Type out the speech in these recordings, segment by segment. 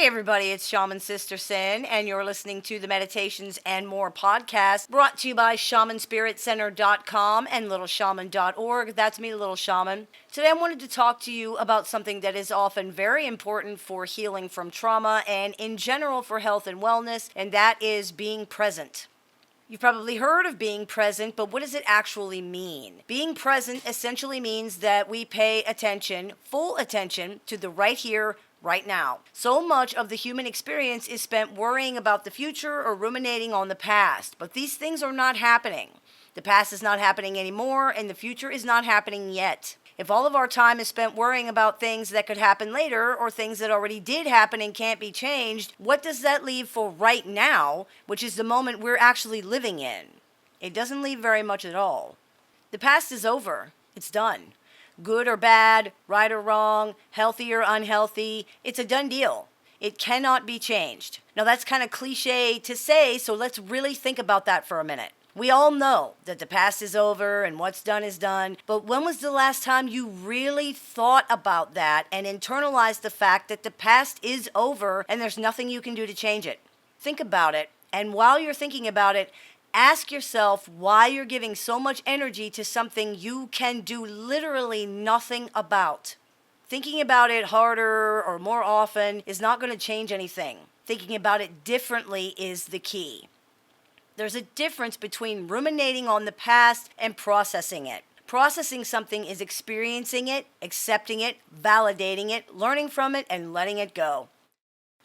Hey everybody, it's Shaman Sister Sin, and you're listening to the Meditations and More podcast, brought to you by shamanspiritcenter.com and littleshaman.org. That's me, Little Shaman. Today I wanted to talk to you about something that is often very important for healing from trauma and in general for health and wellness, and that is being present. You've probably heard of being present, but what does it actually mean? Being present essentially means that we pay attention, full attention, to the right here, right now. So much of the human experience is spent worrying about the future or ruminating on the past, but these things are not happening. The past is not happening anymore, and the future is not happening yet. If all of our time is spent worrying about things that could happen later or things that already did happen and can't be changed, what does that leave for right now, which is the moment we're actually living in? It doesn't leave very much at all. The past is over. It's done. Good or bad, right or wrong, healthy or unhealthy, it's a done deal. It cannot be changed. Now that's kind of cliche to say, so let's really think about that for a minute. We all know that the past is over and what's done is done, but when was the last time you really thought about that and internalized the fact that the past is over and there's nothing you can do to change it? Think about it, and while you're thinking about it, ask yourself why you're giving so much energy to something you can do literally nothing about. Thinking about it harder or more often is not going to change anything. Thinking about it differently is the key. There's a difference between ruminating on the past and processing it. Processing something is experiencing it, accepting it, validating it, learning from it, and letting it go.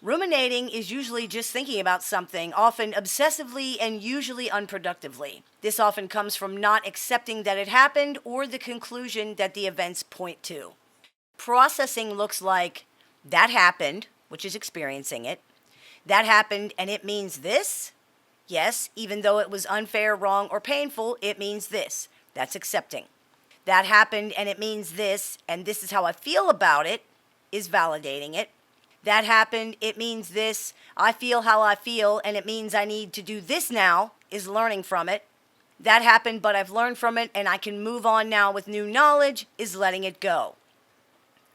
Ruminating is usually just thinking about something, often obsessively and usually unproductively. This often comes from not accepting that it happened or the conclusion that the events point to. Processing looks like, that happened, which is experiencing it. That happened and it means this. Yes, even though it was unfair, wrong, or painful, it means this. That's accepting. That happened and it means this, and this is how I feel about it, is validating it. That happened, it means this, I feel how I feel, and it means I need to do this now, is learning from it. That happened, but I've learned from it, and I can move on now with new knowledge, is letting it go.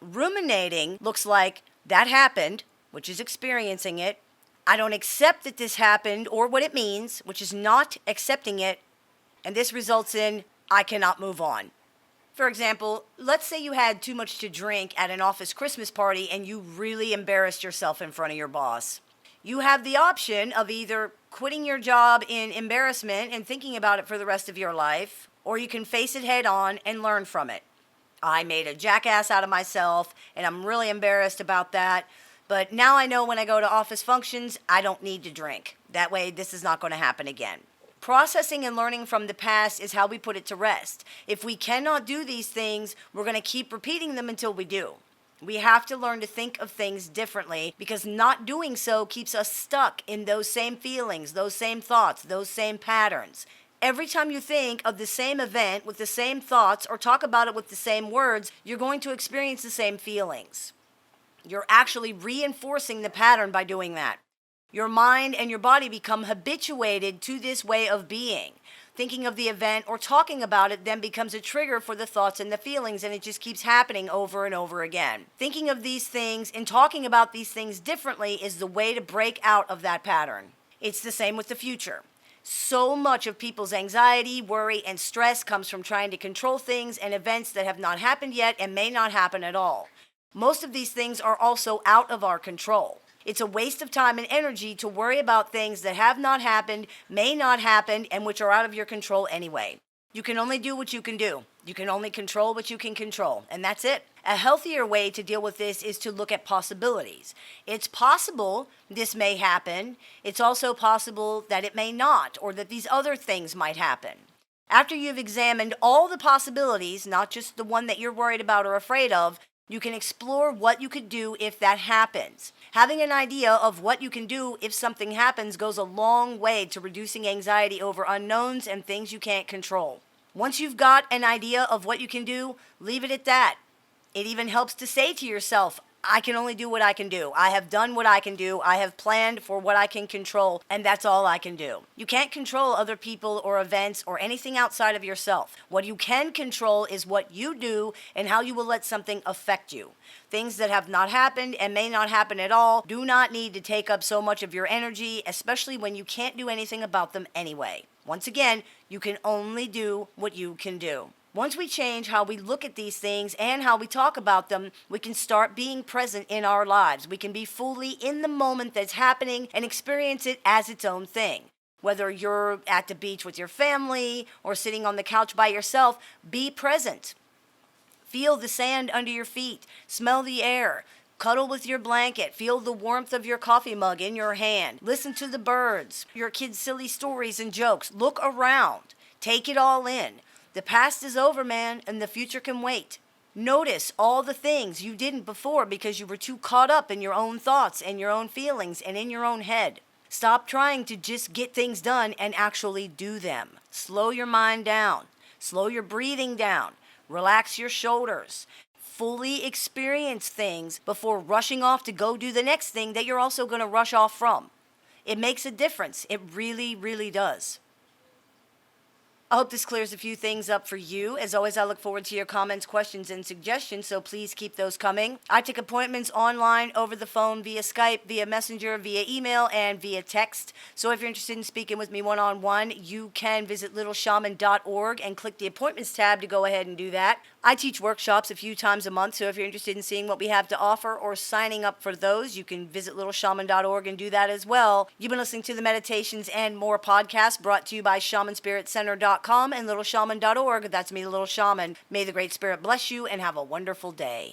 Ruminating looks like, that happened, which is experiencing it. I don't accept that this happened or what it means, which is not accepting it, and this results in, I cannot move on. For example, let's say you had too much to drink at an office Christmas party and you really embarrassed yourself in front of your boss. You have the option of either quitting your job in embarrassment and thinking about it for the rest of your life, or you can face it head on and learn from it. I made a jackass out of myself and I'm really embarrassed about that, but now I know when I go to office functions, I don't need to drink. That way, this is not going to happen again. Processing and learning from the past is how we put it to rest. If we cannot do these things, we're going to keep repeating them until we do. We have to learn to think of things differently because not doing so keeps us stuck in those same feelings, those same thoughts, those same patterns. Every time you think of the same event with the same thoughts or talk about it with the same words, you're going to experience the same feelings. You're actually reinforcing the pattern by doing that. Your mind and your body become habituated to this way of being. Thinking of the event or talking about it then becomes a trigger for the thoughts and the feelings, and it just keeps happening over and over again. Thinking of these things and talking about these things differently is the way to break out of that pattern. It's the same with the future. So much of people's anxiety, worry, and stress comes from trying to control things and events that have not happened yet and may not happen at all. Most of these things are also out of our control. It's a waste of time and energy to worry about things that have not happened, may not happen, and which are out of your control anyway. You can only do what you can do. You can only control what you can control, and that's it. A healthier way to deal with this is to look at possibilities. It's possible this may happen. It's also possible that it may not, or that these other things might happen. After you've examined all the possibilities, not just the one that you're worried about or afraid of, you can explore what you could do if that happens. Having an idea of what you can do if something happens goes a long way to reducing anxiety over unknowns and things you can't control. Once you've got an idea of what you can do, leave it at that. It even helps to say to yourself, I can only do what I can do. I have done what I can do. I have planned for what I can control, and that's all I can do. You can't control other people or events or anything outside of yourself. What you can control is what you do and how you will let something affect you. Things that have not happened and may not happen at all do not need to take up so much of your energy, especially when you can't do anything about them anyway. Once again, you can only do what you can do. Once we change how we look at these things and how we talk about them, we can start being present in our lives. We can be fully in the moment that's happening and experience it as its own thing. Whether you're at the beach with your family or sitting on the couch by yourself, be present. Feel the sand under your feet. Smell the air. Cuddle with your blanket. Feel the warmth of your coffee mug in your hand. Listen to the birds, your kids' silly stories and jokes. Look around. Take it all in. The past is over, man, and the future can wait. Notice all the things you didn't before because you were too caught up in your own thoughts and your own feelings and in your own head. Stop trying to just get things done and actually do them. Slow your mind down. Slow your breathing down. Relax your shoulders. Fully experience things before rushing off to go do the next thing that you're also going to rush off from. It makes a difference. It really, really does. I hope this clears a few things up for you. As always, I look forward to your comments, questions, and suggestions, so please keep those coming. I take appointments online, over the phone, via Skype, via Messenger, via email, and via text. So if you're interested in speaking with me one-on-one, you can visit littleshaman.org and click the appointments tab to go ahead and do that. I teach workshops a few times a month, so if you're interested in seeing what we have to offer or signing up for those, you can visit littleshaman.org and do that as well. You've been listening to the Meditations and More podcast brought to you by shamanspiritcenter.com and littleshaman.org. That's me, Little Shaman. May the Great Spirit bless you and have a wonderful day.